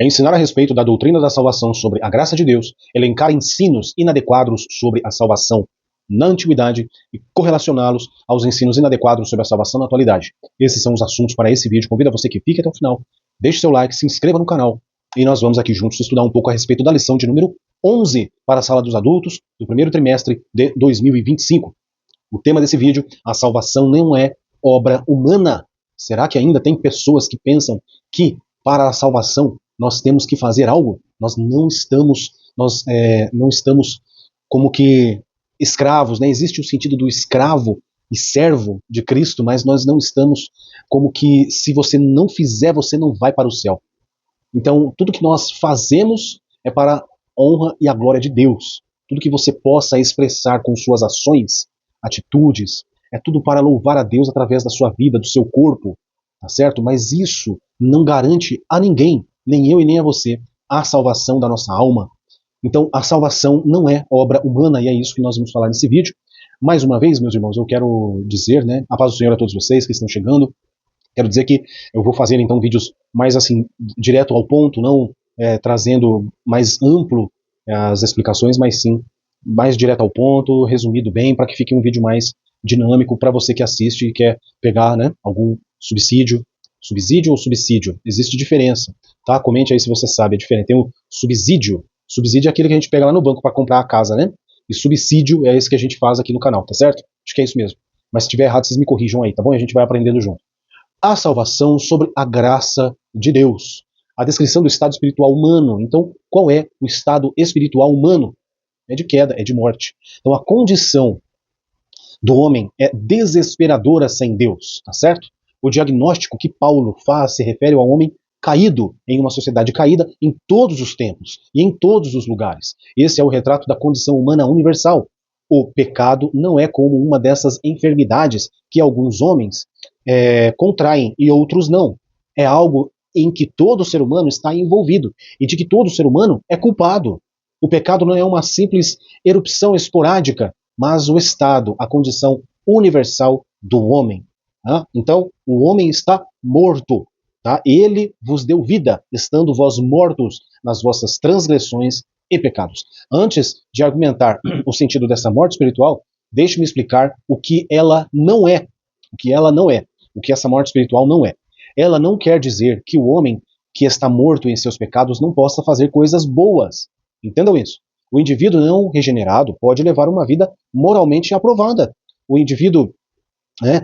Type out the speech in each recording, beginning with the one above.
É ensinar a respeito da doutrina da salvação sobre a graça de Deus, elencar ensinos inadequados sobre a salvação na antiguidade e correlacioná-los aos ensinos inadequados sobre a salvação na atualidade. Esses são os assuntos para esse vídeo. Convido a você que fique até o final, deixe seu like, se inscreva no canal e nós vamos aqui juntos estudar um pouco a respeito da lição de número 11 para a Sala dos Adultos do primeiro trimestre de 2025. O tema desse vídeo: a salvação não é obra humana. Será que ainda tem pessoas que pensam que para a salvação nós temos que fazer algo? Nós não estamos como que escravos, né? Existe o sentido do escravo e servo de Cristo, mas nós não estamos como que se você não fizer, você não vai para o céu. Então, tudo que nós fazemos é para a honra e a glória de Deus. Tudo que você possa expressar com suas ações, atitudes, é tudo para louvar a Deus através da sua vida, do seu corpo, tá certo? Mas isso não garante a ninguém, nem eu e nem a você, a salvação da nossa alma. Então, a salvação não é obra humana, e é isso que nós vamos falar nesse vídeo. Mais uma vez, meus irmãos, eu quero dizer, né, a paz do Senhor a todos vocês que estão chegando. Quero dizer que eu vou fazer, então, vídeos mais, assim, direto ao ponto, não trazendo mais amplo as explicações, mas sim mais direto ao ponto, resumido bem, para que fique um vídeo mais dinâmico para você que assiste e quer pegar, né, algum subsídio. Subsídio ou subsídio? Existe diferença, tá? Comente aí se você sabe a diferença. Tem o subsídio. Subsídio é aquele que a gente pega lá no banco para comprar a casa, né? E subsídio é esse que a gente faz aqui no canal, tá certo? Acho que é isso mesmo. Mas se estiver errado, vocês me corrijam aí, tá bom? E a gente vai aprendendo junto. A salvação sobre a graça de Deus. A descrição do estado espiritual humano. Então, qual é o estado espiritual humano? É de queda, é de morte. Então, a condição do homem é desesperadora sem Deus, tá certo? O diagnóstico que Paulo faz se refere ao homem caído em uma sociedade caída em todos os tempos e em todos os lugares. Esse é o retrato da condição humana universal. O pecado não é como uma dessas enfermidades que alguns homens contraem e outros não. É algo em que todo ser humano está envolvido e de que todo ser humano é culpado. O pecado não é uma simples erupção esporádica, mas o estado, a condição universal do homem. Tá? Então, o homem está morto. Tá? Ele vos deu vida, estando vós mortos nas vossas transgressões e pecados. Antes de argumentar o sentido dessa morte espiritual, deixe-me explicar o que ela não é. O que ela não é. O que essa morte espiritual não é. Ela não quer dizer que o homem que está morto em seus pecados não possa fazer coisas boas. Entendam isso. O indivíduo não regenerado pode levar uma vida moralmente aprovada. O indivíduo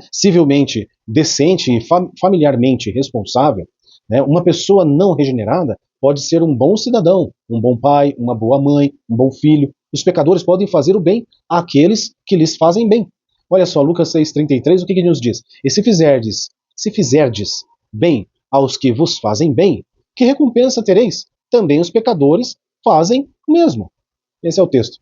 civilmente decente e familiarmente responsável, né, uma pessoa não regenerada pode ser um bom cidadão, um bom pai, uma boa mãe, um bom filho. Os pecadores podem fazer o bem àqueles que lhes fazem bem. Olha só, Lucas 6,33, o que nos diz? E se fizerdes bem aos que vos fazem bem, que recompensa tereis? Também os pecadores fazem o mesmo. Esse é o texto.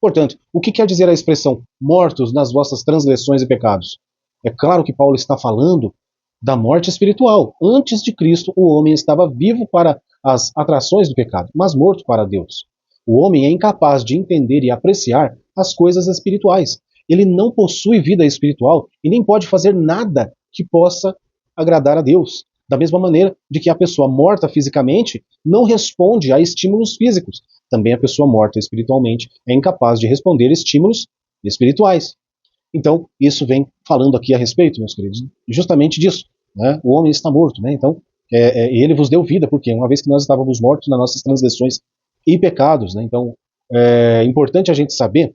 Portanto, o que quer dizer a expressão mortos nas vossas transgressões e pecados? É claro que Paulo está falando da morte espiritual. Antes de Cristo, o homem estava vivo para as atrações do pecado, mas morto para Deus. O homem é incapaz de entender e apreciar as coisas espirituais. Ele não possui vida espiritual e nem pode fazer nada que possa agradar a Deus. Da mesma maneira de que a pessoa morta fisicamente não responde a estímulos físicos. Também a pessoa morta espiritualmente é incapaz de responder estímulos espirituais. Então, isso vem falando aqui a respeito, meus queridos, justamente disso. Né? O homem está morto, né? Então, ele vos deu vida, porque uma vez que nós estávamos mortos nas nossas transgressões e pecados, né? Então, é importante a gente saber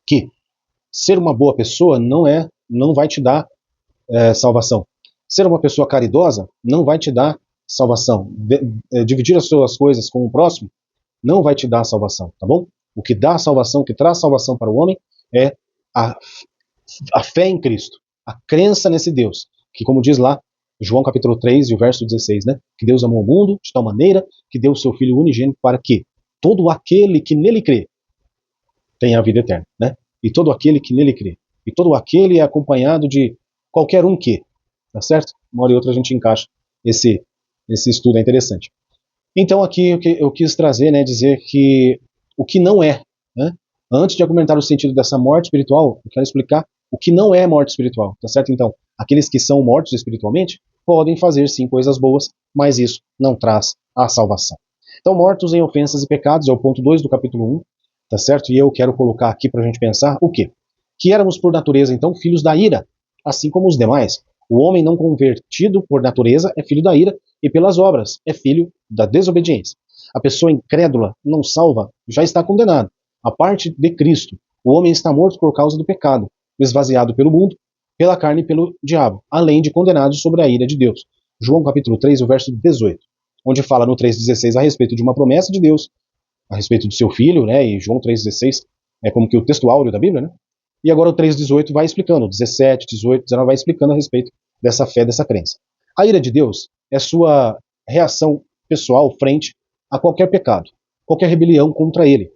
que ser uma boa pessoa não vai te dar salvação. Ser uma pessoa caridosa não vai te dar salvação. Dividir as suas coisas com o próximo não vai te dar salvação, tá bom? O que dá salvação, o que traz salvação para o homem é a fé em Cristo, a crença nesse Deus, que como diz lá, João capítulo 3 e o verso 16, né? Que Deus amou o mundo de tal maneira que deu o seu Filho unigênito para que todo aquele que nele crê tenha a vida eterna, né? E todo aquele que nele crê. E todo aquele é acompanhado de qualquer um que, tá certo? Uma hora e outra a gente encaixa esse estudo, é interessante. Então aqui eu quis trazer, né, dizer que o que não é, né? Antes de argumentar o sentido dessa morte espiritual, eu quero explicar o que não é morte espiritual, tá certo? Então, aqueles que são mortos espiritualmente, podem fazer sim coisas boas, mas isso não traz a salvação. Então, mortos em ofensas e pecados, é o ponto 2 do capítulo 1, tá certo? E eu quero colocar aqui para a gente pensar o quê? Que éramos por natureza, então, filhos da ira, assim como os demais. O homem não convertido por natureza é filho da ira, e pelas obras é filho da desobediência. A pessoa incrédula, não salva, já está condenada. A parte de Cristo, o homem está morto por causa do pecado, esvaziado pelo mundo, pela carne e pelo diabo, além de condenado sobre a ira de Deus. João capítulo 3, o verso 18, onde fala no 3,16 a respeito de uma promessa de Deus, a respeito do seu filho, né? E João 3,16 é como que o texto áureo da Bíblia, né? E agora o 3,18 vai explicando, 17, 18, 19 vai explicando a respeito dessa fé, dessa crença. A ira de Deus é sua reação pessoal frente a qualquer pecado, qualquer rebelião contra ele,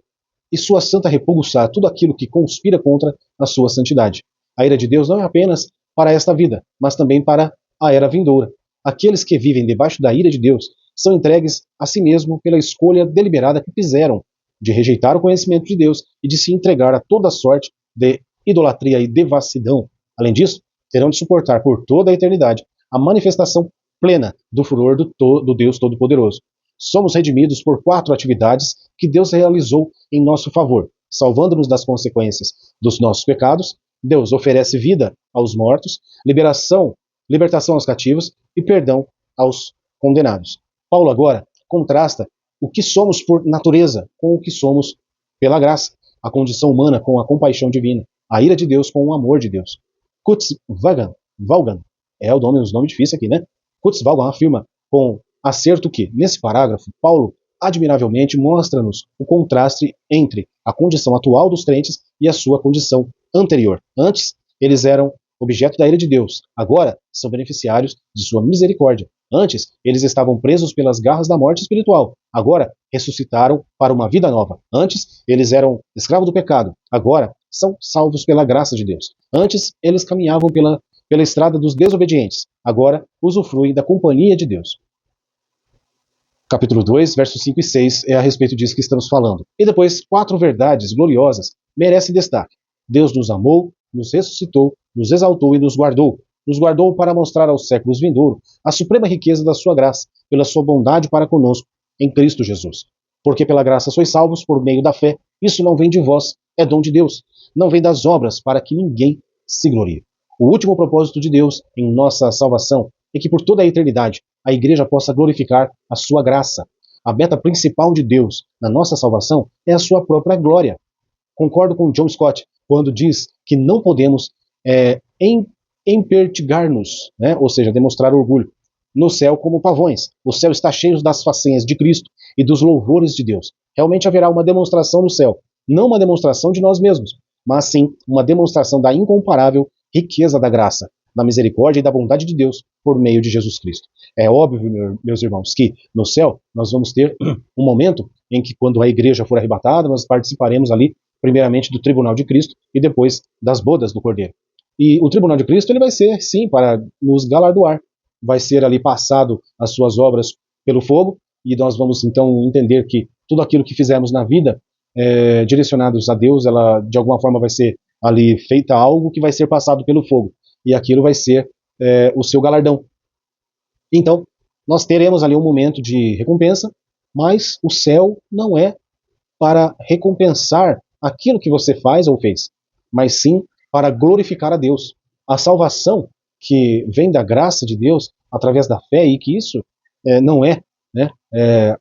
e sua santa repulsa a tudo aquilo que conspira contra a sua santidade. A ira de Deus não é apenas para esta vida, mas também para a era vindoura. Aqueles que vivem debaixo da ira de Deus são entregues a si mesmo pela escolha deliberada que fizeram de rejeitar o conhecimento de Deus e de se entregar a toda sorte de idolatria e devassidão. Além disso, terão de suportar por toda a eternidade a manifestação plena do furor do Deus Todo-Poderoso. Somos redimidos por 4 atividades que Deus realizou em nosso favor, salvando-nos das consequências dos nossos pecados. Deus oferece vida aos mortos, libertação aos cativos e perdão aos condenados. Paulo agora contrasta o que somos por natureza com o que somos pela graça, a condição humana com a compaixão divina, a ira de Deus com o amor de Deus. Kutzvagan é o nome difícil aqui, né? Kutzvagan afirma com acerto que, nesse parágrafo, Paulo admiravelmente mostra-nos o contraste entre a condição atual dos crentes e a sua condição anterior. Antes, eles eram objeto da ira de Deus. Agora, são beneficiários de sua misericórdia. Antes, eles estavam presos pelas garras da morte espiritual. Agora, ressuscitaram para uma vida nova. Antes, eles eram escravos do pecado. Agora, são salvos pela graça de Deus. Antes, eles caminhavam pela estrada dos desobedientes. Agora, usufruem da companhia de Deus. Capítulo 2, versos 5 e 6 é a respeito disso que estamos falando. E depois, 4 verdades gloriosas merecem destaque. Deus nos amou, nos ressuscitou, nos exaltou e nos guardou. Nos guardou para mostrar aos séculos vindouros a suprema riqueza da sua graça, pela sua bondade para conosco, em Cristo Jesus. Porque pela graça sois salvos por meio da fé. Isso não vem de vós, é dom de Deus. Não vem das obras, para que ninguém se glorie. O último propósito de Deus em nossa salvação é que por toda a eternidade a igreja possa glorificar a sua graça. A meta principal de Deus na nossa salvação é a sua própria glória. Concordo com John Stott quando diz que não podemos empertigar-nos, né? Ou seja, demonstrar orgulho, no céu como pavões. O céu está cheio das façanhas de Cristo e dos louvores de Deus. Realmente haverá uma demonstração no céu, não uma demonstração de nós mesmos, mas sim uma demonstração da incomparável riqueza da graça, da misericórdia e da bondade de Deus por meio de Jesus Cristo. É óbvio, meus irmãos, que no céu nós vamos ter um momento em que, quando a igreja for arrebatada, nós participaremos ali, primeiramente, do tribunal de Cristo e depois das bodas do Cordeiro. E o tribunal de Cristo ele vai ser, sim, para nos galardoar. Vai ser ali passado as suas obras pelo fogo e nós vamos então entender que tudo aquilo que fizemos na vida, direcionados a Deus, ela de alguma forma vai ser ali feita algo que vai ser passado pelo fogo. E aquilo vai ser o seu galardão. Então, nós teremos ali um momento de recompensa, mas o céu não é para recompensar aquilo que você faz ou fez, mas sim para glorificar a Deus. A salvação que vem da graça de Deus através da fé, e que isso não é, né,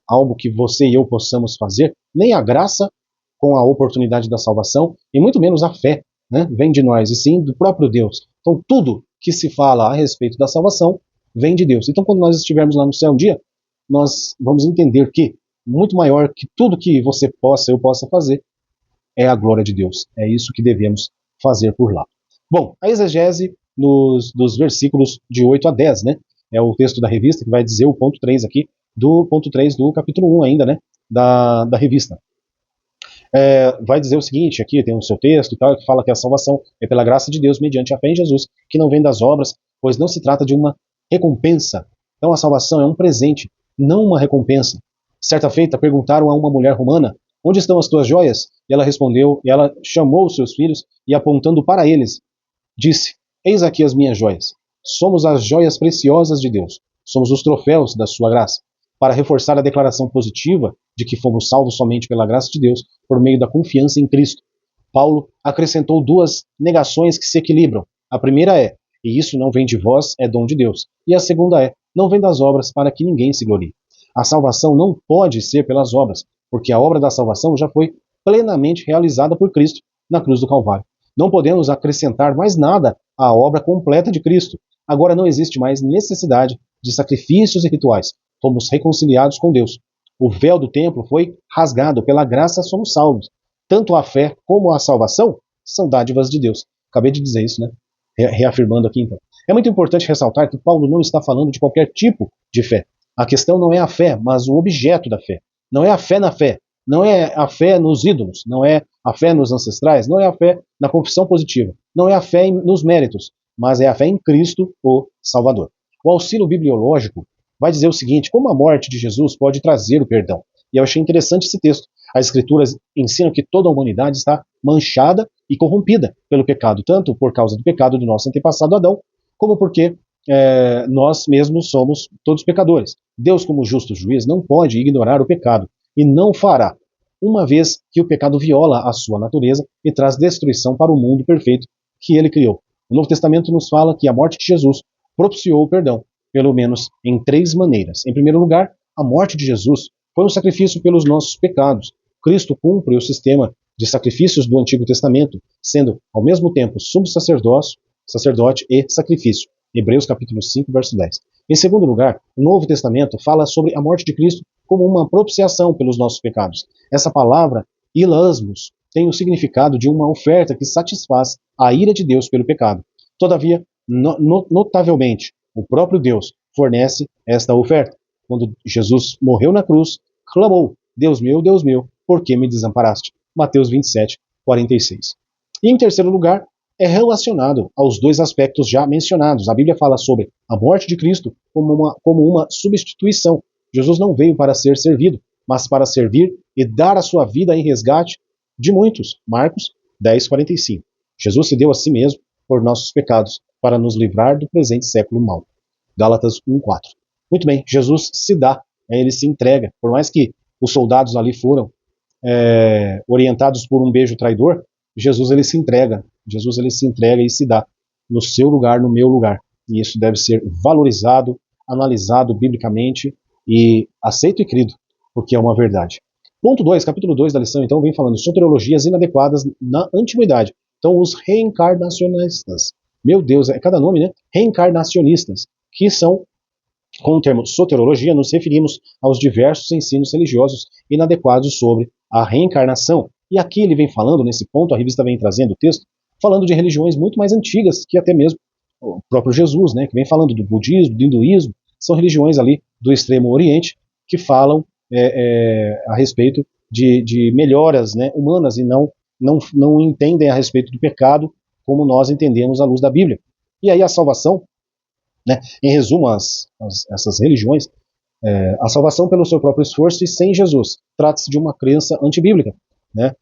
algo que você e eu possamos fazer, nem a graça com a oportunidade da salvação, e muito menos a fé, né, vem de nós, e sim do próprio Deus. Então tudo que se fala a respeito da salvação vem de Deus. Então quando nós estivermos lá no céu um dia, nós vamos entender que muito maior que tudo que você possa, eu possa fazer, é a glória de Deus. É isso que devemos fazer por lá. Bom, a exegese dos versículos de 8 a 10, né? É o texto da revista que vai dizer o ponto 3 aqui, do ponto 3 do capítulo 1 ainda, né? Da revista. Vai dizer o seguinte, aqui tem o seu texto e tal, que fala que a salvação é pela graça de Deus mediante a fé em Jesus, que não vem das obras, pois não se trata de uma recompensa. Então a salvação é um presente, não uma recompensa. Certa feita perguntaram a uma mulher romana: onde estão as tuas joias? E ela respondeu, e ela chamou os seus filhos e apontando para eles, disse: eis aqui as minhas joias. Somos as joias preciosas de Deus. Somos os troféus da sua graça. Para reforçar a declaração positiva de que fomos salvos somente pela graça de Deus, por meio da confiança em Cristo, Paulo acrescentou duas negações que se equilibram. A primeira é: e isso não vem de vós, é dom de Deus. E a segunda é: não vem das obras, para que ninguém se glorie. A salvação não pode ser pelas obras, porque a obra da salvação já foi plenamente realizada por Cristo na cruz do Calvário. Não podemos acrescentar mais nada à obra completa de Cristo. Agora não existe mais necessidade de sacrifícios e rituais. Fomos reconciliados com Deus. O véu do templo foi rasgado, pela graça somos salvos. Tanto a fé como a salvação são dádivas de Deus. Acabei de dizer isso, né? Reafirmando aqui então. É muito importante ressaltar que Paulo não está falando de qualquer tipo de fé. A questão não é a fé, mas o objeto da fé. Não é a fé na fé. Não é a fé nos ídolos. Não é a fé nos ancestrais. Não é a fé na confissão positiva. Não é a fé nos méritos. Mas é a fé em Cristo, o Salvador. O auxílio bibliológico vai dizer o seguinte: como a morte de Jesus pode trazer o perdão? E eu achei interessante esse texto. As Escrituras ensinam que toda a humanidade está manchada e corrompida pelo pecado, tanto por causa do pecado do nosso antepassado Adão, como porque nós mesmos somos todos pecadores. Deus, como justo juiz, não pode ignorar o pecado e não fará, uma vez que o pecado viola a sua natureza e traz destruição para o mundo perfeito que ele criou. O Novo Testamento nos fala que a morte de Jesus propiciou o perdão, pelo menos em três maneiras. Em primeiro lugar, a morte de Jesus foi um sacrifício pelos nossos pecados. Cristo cumpre o sistema de sacrifícios do Antigo Testamento, sendo ao mesmo tempo sumo sacerdote e sacrifício. Hebreus capítulo 5, verso 10. Em segundo lugar, o Novo Testamento fala sobre a morte de Cristo como uma propiciação pelos nossos pecados. Essa palavra, ilasmos, tem o significado de uma oferta que satisfaz a ira de Deus pelo pecado. Todavia, notavelmente, o próprio Deus fornece esta oferta. Quando Jesus morreu na cruz, clamou: Deus meu, por que me desamparaste? Mateus 27, 46. E em terceiro lugar, é relacionado aos dois aspectos já mencionados. A Bíblia fala sobre a morte de Cristo como uma substituição. Jesus não veio para ser servido, mas para servir e dar a sua vida em resgate de muitos. Marcos 10, 45. Jesus se deu a si mesmo por nossos pecados, para nos livrar do presente século mau. Gálatas 1, 4. Muito bem, Jesus se dá, ele se entrega. Por mais que os soldados ali foram orientados por um beijo traidor, Jesus ele se entrega. Jesus ele se entrega e se dá no seu lugar, no meu lugar. E isso deve ser valorizado, analisado biblicamente e aceito e crido, porque é uma verdade. Ponto 2, capítulo 2 da lição, então, vem falando soteriologias inadequadas na antiguidade. Então, os reencarnacionistas. Meu Deus, é cada nome, né? Reencarnacionistas, que são, com o termo soteriologia, nos referimos aos diversos ensinos religiosos inadequados sobre a reencarnação. E aqui ele vem falando, nesse ponto, a revista vem trazendo o texto, falando de religiões muito mais antigas que até mesmo o próprio Jesus, né? Que vem falando do budismo, do hinduísmo, são religiões ali do Extremo Oriente que falam a respeito de melhoras, né, humanas e não entendem a respeito do pecado como nós entendemos à luz da Bíblia. E aí a salvação, né, em resumo, essas religiões, a salvação pelo seu próprio esforço e sem Jesus. Trata-se de uma crença antibíblica. Né?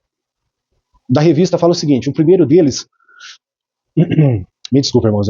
Da revista fala o seguinte: o primeiro deles, me desculpa, irmãos,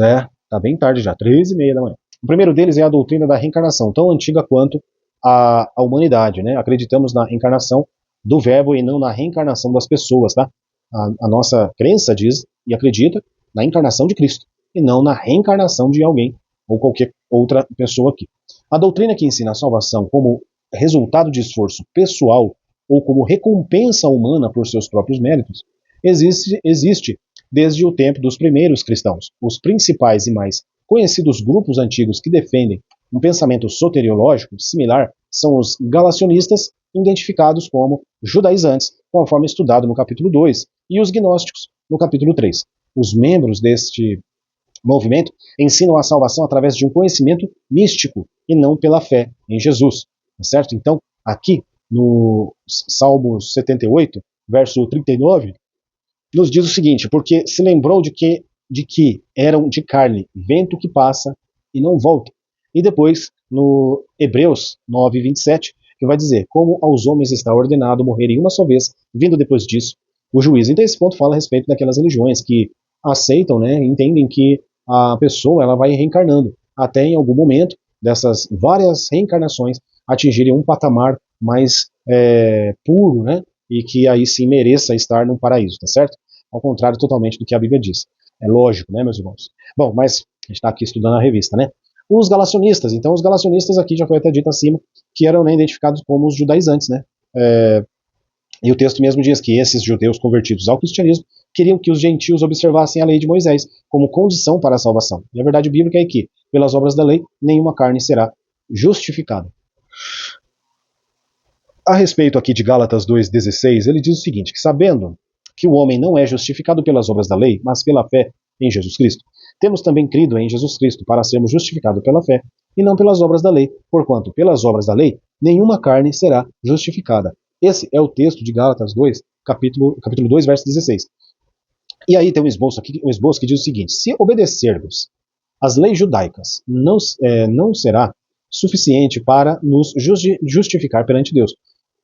tá bem tarde já, 13h30 da manhã. O primeiro deles é a doutrina da reencarnação, tão antiga quanto a humanidade. Né? Acreditamos na encarnação do verbo e não na reencarnação das pessoas. Tá? A nossa crença diz e acredita na encarnação de Cristo e não na reencarnação de alguém ou qualquer outra pessoa aqui. A doutrina que ensina a salvação como resultado de esforço pessoal ou como recompensa humana por seus próprios méritos existe desde o tempo dos primeiros cristãos. Os principais e mais conhecidos grupos antigos que defendem um pensamento soteriológico similar são os galacionistas, identificados como judaizantes, conforme estudado no capítulo 2, e os gnósticos, no capítulo 3. Os membros deste movimento ensinam a salvação através de um conhecimento místico e não pela fé em Jesus. Certo? Então, aqui no Salmo 78, verso 39, nos diz o seguinte: porque se lembrou de que eram de carne, vento que passa e não volta. E depois, no Hebreus 9, 27, que vai dizer: como aos homens está ordenado morrerem uma só vez, vindo depois disso o juízo. Então esse ponto fala a respeito daquelas religiões que aceitam, né, entendem que a pessoa ela vai reencarnando, até em algum momento dessas várias reencarnações atingirem um patamar mais puro, né? E que aí sim mereça estar no paraíso, tá certo? Ao contrário totalmente do que a Bíblia diz. É lógico, né, meus irmãos? Bom, mas a gente está aqui estudando a revista, né? Os galacionistas, então os galacionistas aqui já foi até dito acima, que eram, né, identificados como os judaizantes, né? E o texto mesmo diz que esses judeus convertidos ao cristianismo queriam que os gentios observassem a lei de Moisés como condição para a salvação. E a verdade bíblica é que, pelas obras da lei, nenhuma carne será justificada. A respeito aqui de Gálatas 2,16, ele diz o seguinte, que sabendo que o homem não é justificado pelas obras da lei, mas pela fé em Jesus Cristo, temos também crido em Jesus Cristo para sermos justificados pela fé, e não pelas obras da lei, porquanto pelas obras da lei nenhuma carne será justificada. Esse é o texto de Gálatas 2, capítulo 2, verso 16. E aí tem um esboço aqui, que diz o seguinte, se obedecermos às leis judaicas, não será suficiente para nos justificar perante Deus.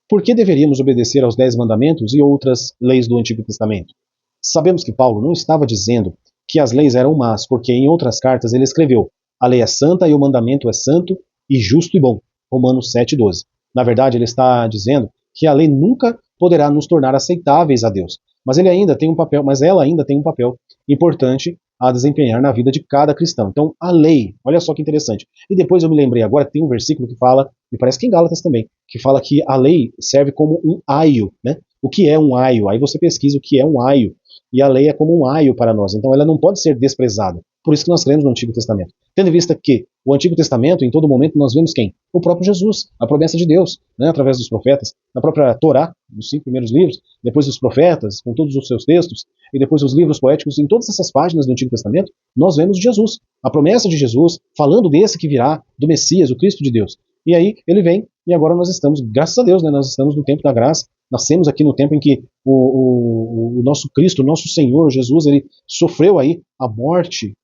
Por que deveríamos obedecer aos 10 mandamentos e outras leis do Antigo Testamento? Sabemos que Paulo não estava dizendo que as leis eram más, porque em outras cartas ele escreveu: a lei é santa e o mandamento é santo e justo e bom. Romanos 7,12. Na verdade, ele está dizendo que a lei nunca poderá nos tornar aceitáveis a Deus, mas ela ainda tem um papel importante a desempenhar na vida de cada cristão. Então, a lei, olha só que interessante. E depois eu me lembrei agora, tem um versículo que fala, me parece que em Gálatas também, que fala que a lei serve como um aio, né? O que é um aio? Aí você pesquisa o que é um aio. E a lei é como um aio para nós, então ela não pode ser desprezada. Por isso que nós cremos no Antigo Testamento. Tendo em vista que o Antigo Testamento, em todo momento, nós vemos quem? O próprio Jesus, a promessa de Deus, né, através dos profetas, na própria Torá, nos 5 primeiros livros, depois os profetas, com todos os seus textos, e depois os livros poéticos, em todas essas páginas do Antigo Testamento, nós vemos Jesus, a promessa de Jesus, falando desse que virá, do Messias, o Cristo de Deus. E aí ele vem, e agora nós estamos, graças a Deus, né, nós estamos no tempo da graça, nascemos aqui no tempo em que o nosso Cristo, o nosso Senhor Jesus, ele sofreu aí a morte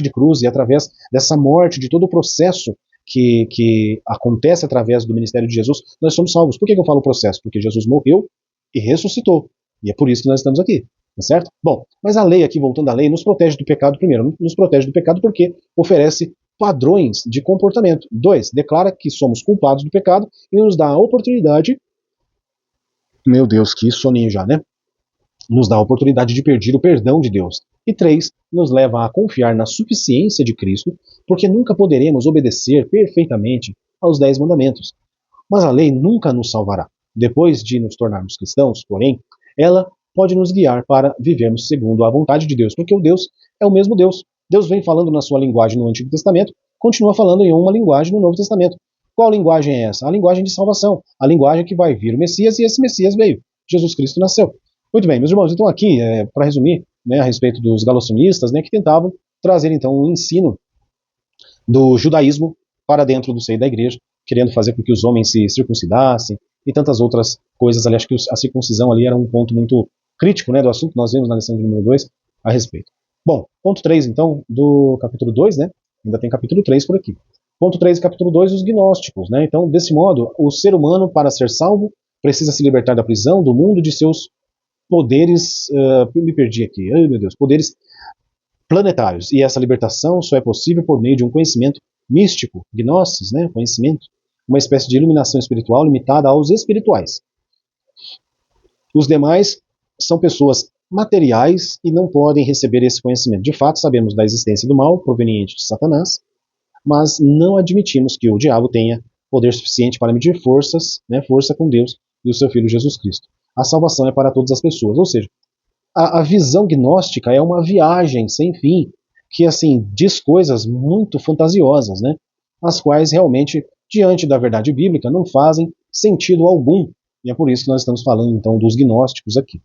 de cruz, e através dessa morte, de todo o processo que acontece através do ministério de Jesus, nós somos salvos. Por que eu falo processo? Porque Jesus morreu e ressuscitou. E é por isso que nós estamos aqui, tá certo? Bom, mas a lei aqui, voltando à lei, nos protege do pecado primeiro. Nos protege do pecado porque oferece padrões de comportamento. 2, declara que somos culpados do pecado e nos dá a oportunidade, meu Deus, que soninho já, né? Nos dá a oportunidade de pedir o perdão de Deus. E 3, nos leva a confiar na suficiência de Cristo, porque nunca poderemos obedecer perfeitamente aos 10 mandamentos. Mas a lei nunca nos salvará. Depois de nos tornarmos cristãos, porém, ela pode nos guiar para vivermos segundo a vontade de Deus, porque o Deus é o mesmo Deus. Deus vem falando na sua linguagem no Antigo Testamento, continua falando em uma linguagem no Novo Testamento. Qual linguagem é essa? A linguagem de salvação, a linguagem que vai vir o Messias, e esse Messias veio. Jesus Cristo nasceu. Muito bem, meus irmãos, então aqui, para resumir, né, a respeito dos galacionistas, né, que tentavam trazer então o ensino do judaísmo para dentro do seio da igreja, querendo fazer com que os homens se circuncidassem e tantas outras coisas ali. Acho que a circuncisão ali era um ponto muito crítico, né, do assunto que nós vemos na lição de número 2 a respeito. Bom, ponto 3 então do capítulo 2, né, ainda tem capítulo 3 por aqui. Ponto 3 e capítulo 2, os gnósticos, né, então desse modo o ser humano, para ser salvo, precisa se libertar da prisão, do mundo, de seus poderes, me perdi aqui, ai meu Deus, poderes planetários, e essa libertação só é possível por meio de um conhecimento místico, gnosis, né, conhecimento, uma espécie de iluminação espiritual limitada aos espirituais. Os demais são pessoas materiais e não podem receber esse conhecimento. De fato, sabemos da existência do mal proveniente de Satanás, mas não admitimos que o diabo tenha poder suficiente para medir forças, né, força com Deus e o seu Filho Jesus Cristo. A salvação é para todas as pessoas, ou seja, a visão gnóstica é uma viagem sem fim, que assim diz coisas muito fantasiosas, né, as quais realmente, diante da verdade bíblica, não fazem sentido algum, e é por isso que nós estamos falando então dos gnósticos aqui.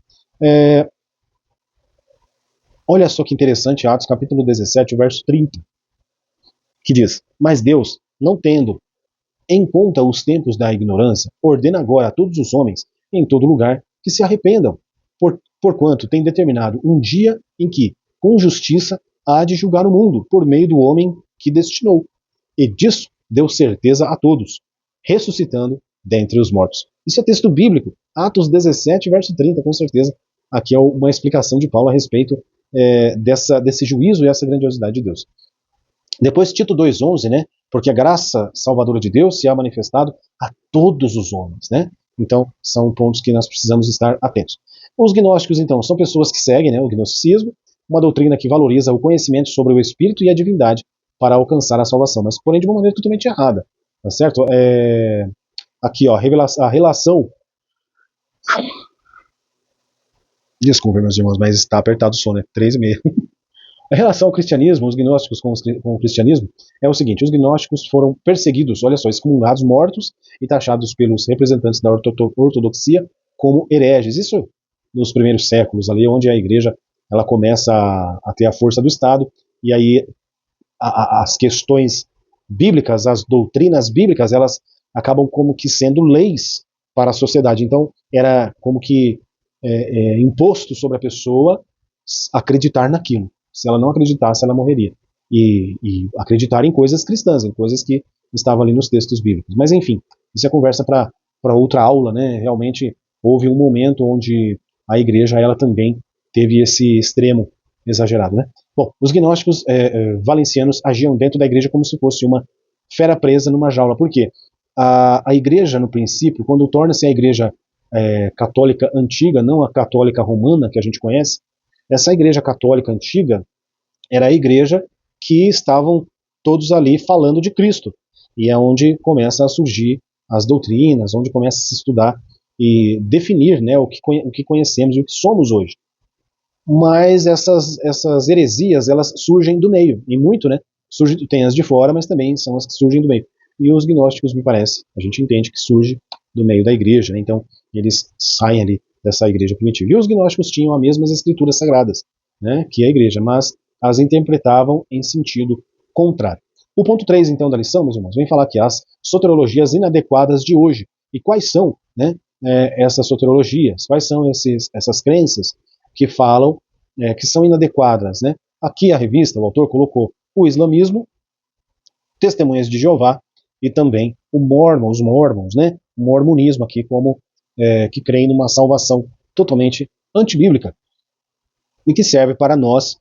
Olha só que interessante, Atos capítulo 17, verso 30, que diz: mas Deus, não tendo em conta os tempos da ignorância, ordena agora a todos os homens, em todo lugar, que se arrependam, porquanto tem determinado um dia em que, com justiça, há de julgar o mundo, por meio do homem que destinou. E disso deu certeza a todos, ressuscitando dentre os mortos. Isso é texto bíblico, Atos 17, verso 30, com certeza. Aqui é uma explicação de Paulo a respeito desse juízo e essa grandiosidade de Deus. Depois Tito 2,11, né? Porque a graça salvadora de Deus se há manifestado a todos os homens, né? Então, são pontos que nós precisamos estar atentos. Os gnósticos, então, são pessoas que seguem, né, o gnosticismo, uma doutrina que valoriza o conhecimento sobre o Espírito e a divindade para alcançar a salvação, mas porém de uma maneira totalmente errada, tá certo? Aqui, ó, a relação... Desculpa, meus irmãos, mas está apertado o som, né? 3:30. A relação ao cristianismo, os gnósticos com o cristianismo, é o seguinte: os gnósticos foram perseguidos, olha só, excomungados, mortos e taxados pelos representantes da ortodoxia como hereges. Isso nos primeiros séculos, ali onde a igreja ela começa a ter a força do Estado, e aí as questões bíblicas, as doutrinas bíblicas, elas acabam como que sendo leis para a sociedade. Então, era como que imposto sobre a pessoa acreditar naquilo. Se ela não acreditasse, ela morreria. E acreditar em coisas cristãs, em coisas que estavam ali nos textos bíblicos. Mas enfim, isso é conversa para outra aula, né? Realmente houve um momento onde a igreja ela também teve esse extremo exagerado, né? Bom, os gnósticos valencianos agiam dentro da igreja como se fosse uma fera presa numa jaula. Por quê? A igreja, no princípio, quando torna-se a igreja católica antiga, não a católica romana que a gente conhece, essa igreja católica antiga era a igreja que estavam todos ali falando de Cristo. E é onde começa a surgir as doutrinas, onde começa a se estudar e definir, né, o que conhecemos e o que somos hoje. Mas essas heresias, elas surgem do meio, e muito, né? Tem as de fora, mas também são as que surgem do meio. E os gnósticos, me parece, a gente entende que surge do meio da igreja, né? Então eles saem ali dessa igreja primitiva. E os gnósticos tinham as mesmas escrituras sagradas, né, que a igreja, mas as interpretavam em sentido contrário. O ponto 3, então, da lição, meus irmãos, vem falar que as soteriologias inadequadas de hoje. E quais são, né, essas soteriologias? Quais são essas crenças que falam, que são inadequadas, né? Aqui a revista, o autor colocou o islamismo, Testemunhas de Jeová e também os mormons, né? O mormonismo aqui como que creem numa salvação totalmente antibíblica e que serve para nós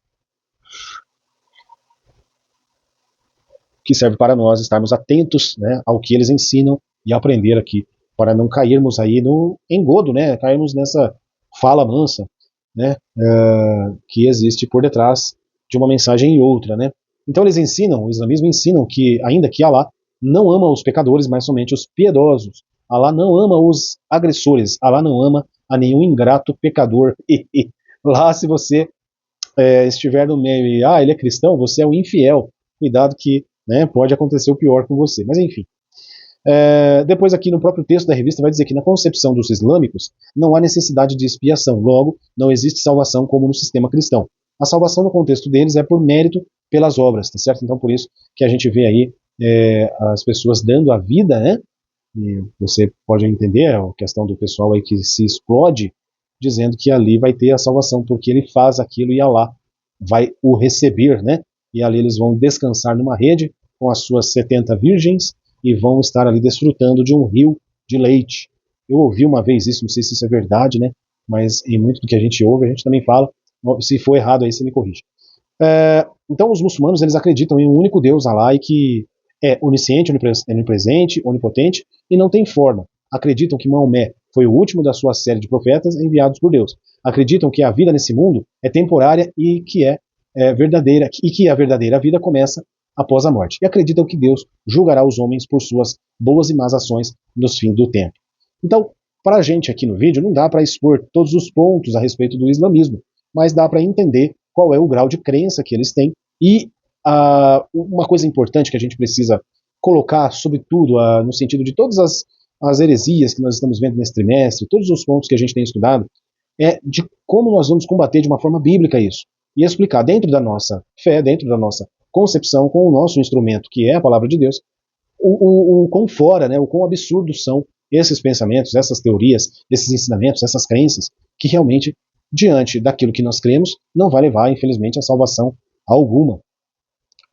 estarmos atentos, né, ao que eles ensinam e aprender aqui, para não cairmos aí no engodo, né, cairmos nessa fala mansa, né, que existe por detrás de uma mensagem e outra, né. Então eles ensinam, o islamismo ensinam que, ainda que Alá não ama os pecadores, mas somente os piedosos. Alá não ama os agressores, Alá não ama a nenhum ingrato pecador. Lá, se você estiver no meio e ele é cristão, você é um infiel. Cuidado que, né, pode acontecer o pior com você. Mas enfim. Depois aqui no próprio texto da revista vai dizer que na concepção dos islâmicos não há necessidade de expiação, logo não existe salvação como no sistema cristão. A salvação no contexto deles é por mérito pelas obras, tá certo? Então por isso que a gente vê aí as pessoas dando a vida, né? E você pode entender a questão do pessoal aí que se explode dizendo que ali vai ter a salvação porque ele faz aquilo e Allah vai o receber, né? E ali eles vão descansar numa rede com as suas 70 virgens e vão estar ali desfrutando de um rio de leite. Eu ouvi uma vez isso, não sei se isso é verdade, né? Mas em muito do que a gente ouve, a gente também fala. Se for errado aí, você me corrige. Então os muçulmanos, eles acreditam em um único Deus, Allah, e que é onisciente, onipresente, onipotente e não tem forma. Acreditam que Maomé foi o último da sua série de profetas enviados por Deus. Acreditam que a vida nesse mundo é temporária e que verdadeira, e que a verdadeira vida começa após a morte. E acreditam que Deus julgará os homens por suas boas e más ações nos fins do tempo. Então, para a gente aqui no vídeo, não dá para expor todos os pontos a respeito do islamismo, mas dá para entender qual é o grau de crença que eles têm. E uma coisa importante que a gente precisa colocar, sobretudo no sentido de todas as heresias que nós estamos vendo nesse trimestre, todos os pontos que a gente tem estudado, é de como nós vamos combater de uma forma bíblica isso. E explicar dentro da nossa fé, dentro da nossa concepção, com o nosso instrumento, que é a palavra de Deus, o quão fora, né, o quão absurdos são esses pensamentos, essas teorias, esses ensinamentos, essas crenças, que realmente, diante daquilo que nós cremos, não vai levar, infelizmente, a salvação alguma.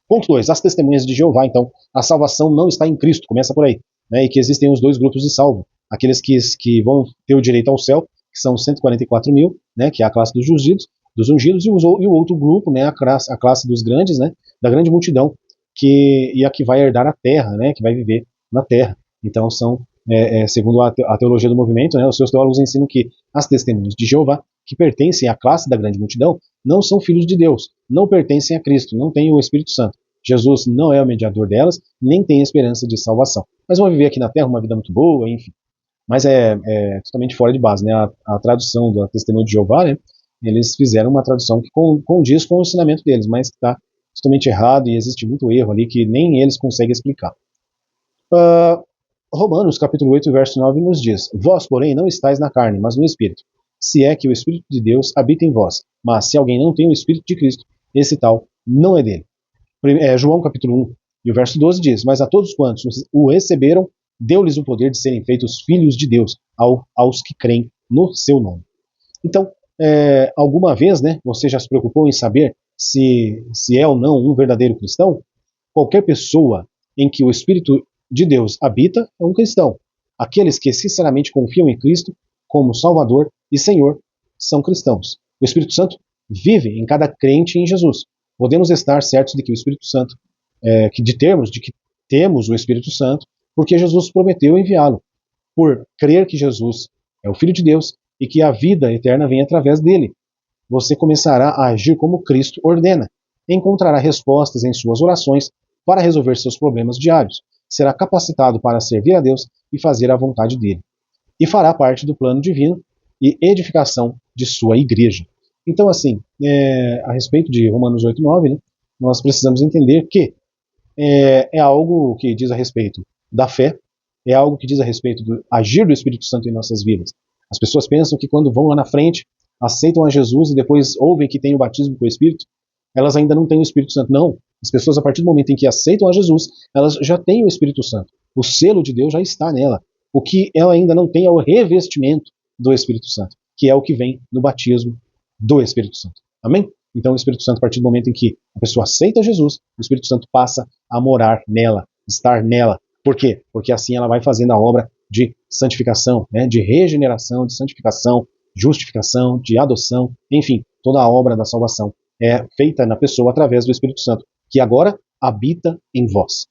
Ponto 2. As testemunhas de Jeová, então, a salvação não está em Cristo, começa por aí, né, e que existem os dois grupos de salvo, aqueles que vão ter o direito ao céu, que são 144 mil, né, que é a classe dos dos ungidos, e o outro grupo, né, a classe dos grandes, né, da grande multidão, e a que vai herdar a terra, né, que vai viver na terra. Então são, segundo a teologia do movimento, né, os seus teólogos ensinam que as testemunhas de Jeová, que pertencem à classe da grande multidão, não são filhos de Deus, não pertencem a Cristo, não têm o Espírito Santo. Jesus não é o mediador delas, nem tem esperança de salvação. Mas vão viver aqui na terra uma vida muito boa, enfim. Mas é totalmente fora de base, né? A tradução da Testemunho de Jeová, né? Eles fizeram uma tradução que condiz com o ensinamento deles, mas que está totalmente errado e existe muito erro ali que nem eles conseguem explicar. Romanos, capítulo 8, verso 9, nos diz: Vós, porém, não estáis na carne, mas no Espírito, se é que o Espírito de Deus habita em vós. Mas se alguém não tem o Espírito de Cristo, esse tal não é dele. João, capítulo 1, e o verso 12 diz: Mas a todos quantos o receberam, deu-lhes o poder de serem feitos filhos de Deus, aos que creem no seu nome. Então, alguma vez, né, você já se preocupou em saber se é ou não um verdadeiro cristão? Qualquer pessoa em que o Espírito de Deus habita é um cristão. Aqueles que sinceramente confiam em Cristo como Salvador e Senhor são cristãos. O Espírito Santo vive em cada crente em Jesus. Podemos estar certos de que o Espírito Santo, de que temos o Espírito Santo, porque Jesus prometeu enviá-lo, por crer que Jesus é o Filho de Deus e que a vida eterna vem através dele. Você começará a agir como Cristo ordena, encontrará respostas em suas orações para resolver seus problemas diários, será capacitado para servir a Deus e fazer a vontade dele, e fará parte do plano divino e edificação de sua igreja. Então, assim, a respeito de Romanos 8:9, né, nós precisamos entender que é algo que diz a respeito da fé, é algo que diz a respeito do agir do Espírito Santo em nossas vidas. As pessoas pensam que quando vão lá na frente, aceitam a Jesus e depois ouvem que tem o batismo com o Espírito, elas ainda não têm o Espírito Santo. Não. As pessoas, a partir do momento em que aceitam a Jesus, elas já têm o Espírito Santo. O selo de Deus já está nela. O que ela ainda não tem é o revestimento do Espírito Santo, que é o que vem no batismo do Espírito Santo. Amém? Então o Espírito Santo, a partir do momento em que a pessoa aceita Jesus, o Espírito Santo passa a morar nela, estar nela. Por quê? Porque assim ela vai fazendo a obra de santificação, né, de regeneração, de santificação, justificação, de adoção, enfim, toda a obra da salvação é feita na pessoa através do Espírito Santo, que agora habita em vós.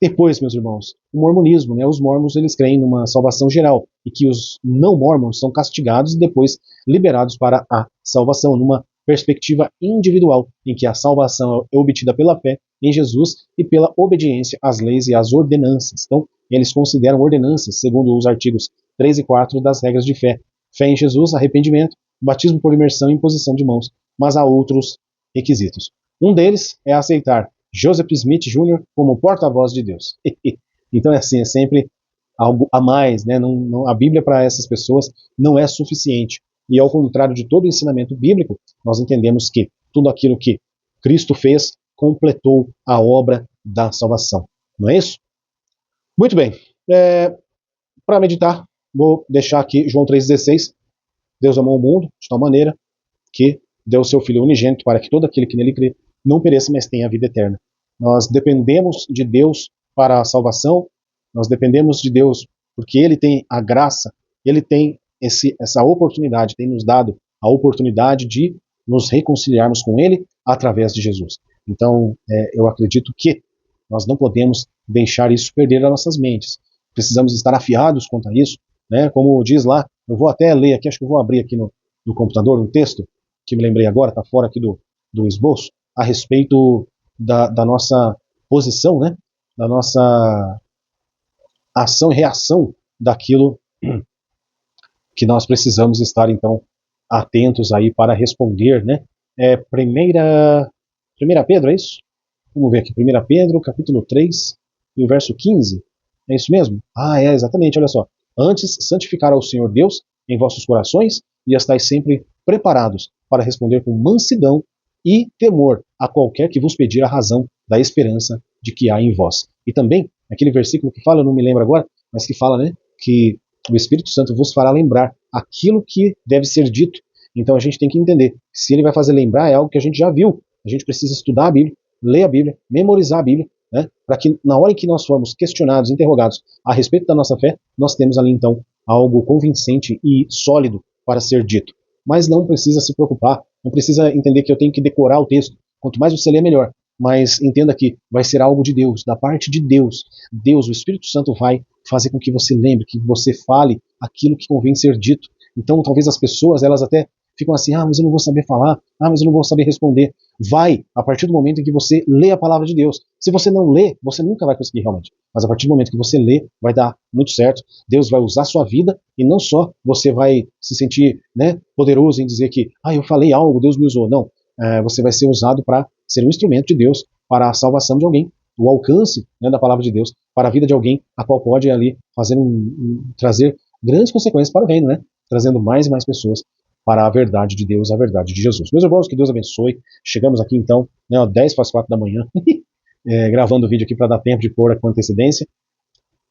Depois, meus irmãos, o mormonismo, né, os mormons eles creem numa salvação geral e que os não mormons são castigados e depois liberados para a salvação, numa perspectiva individual, em que a salvação é obtida pela fé em Jesus e pela obediência às leis e às ordenanças. Então, eles consideram ordenanças, segundo os artigos 3 e 4 das regras de fé. Fé em Jesus, arrependimento, batismo por imersão e imposição de mãos, mas há outros requisitos. Um deles é aceitar Joseph Smith Jr. como porta-voz de Deus. Então é assim, é sempre algo a mais, né? A Bíblia para essas pessoas não é suficiente. E ao contrário de todo o ensinamento bíblico, nós entendemos que tudo aquilo que Cristo fez completou a obra da salvação. Não é isso? Muito bem. Para meditar, vou deixar aqui João 3,16. Deus amou o mundo de tal maneira que deu o seu Filho unigênito para que todo aquele que nele crê não pereça, mas tenha a vida eterna. Nós dependemos de Deus para a salvação, nós dependemos de Deus porque Ele tem a graça, Ele tem essa oportunidade, tem nos dado a oportunidade de nos reconciliarmos com Ele através de Jesus. Então, eu acredito que nós não podemos deixar isso perder as nossas mentes. Precisamos estar afiados quanto a isso, né? Como diz lá, eu vou até ler aqui, acho que eu vou abrir aqui no computador um texto, que me lembrei agora, está fora aqui do esboço, a respeito da nossa posição, né? Da nossa ação e reação daquilo que nós precisamos estar, então, atentos aí para responder, né? Primeira Pedro, é isso? Vamos ver aqui, 1 Pedro, capítulo 3, e o verso 15. É isso mesmo? Exatamente, olha só. Antes, santificar ao Senhor Deus em vossos corações e estáis sempre preparados para responder com mansidão e temor a qualquer que vos pedir a razão da esperança de que há em vós. E também, aquele versículo que fala, eu não me lembro agora, mas que fala, né, que o Espírito Santo vos fará lembrar aquilo que deve ser dito. Então a gente tem que entender que se ele vai fazer lembrar é algo que a gente já viu. A gente precisa estudar a Bíblia, ler a Bíblia, memorizar a Bíblia, né, para que na hora em que nós formos questionados, interrogados a respeito da nossa fé, nós temos ali então algo convincente e sólido para ser dito. Mas não precisa se preocupar Não precisa entender que eu tenho que decorar o texto. Quanto mais você lê, melhor. Mas entenda que vai ser algo de Deus, da parte de Deus. Deus, o Espírito Santo, vai fazer com que você lembre, que você fale aquilo que convém ser dito. Então, talvez as pessoas, elas até ficam assim, mas eu não vou saber falar, mas eu não vou saber responder. Vai, a partir do momento em que você lê a palavra de Deus. Se você não lê, você nunca vai conseguir realmente. Mas a partir do momento que você lê, vai dar muito certo. Deus vai usar a sua vida e não só você vai se sentir, né, poderoso em dizer que, eu falei algo, Deus me usou. Não, você vai ser usado para ser um instrumento de Deus para a salvação de alguém, o alcance, né, da palavra de Deus para a vida de alguém, a qual pode ali fazer trazer grandes consequências para o reino, né? Trazendo mais e mais pessoas para a verdade de Deus, a verdade de Jesus. Meus irmãos, que Deus abençoe. Chegamos aqui então, né, 10 para as 4 da manhã, gravando o vídeo aqui para dar tempo de pôr com antecedência.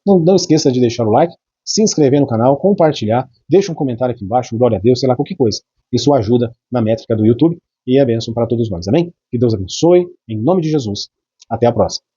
Não esqueça de deixar o like, se inscrever no canal, compartilhar, deixa um comentário aqui embaixo, glória a Deus, sei lá, qualquer coisa. Isso ajuda na métrica do YouTube e é bênção para todos nós, amém? Que Deus abençoe, em nome de Jesus. Até a próxima.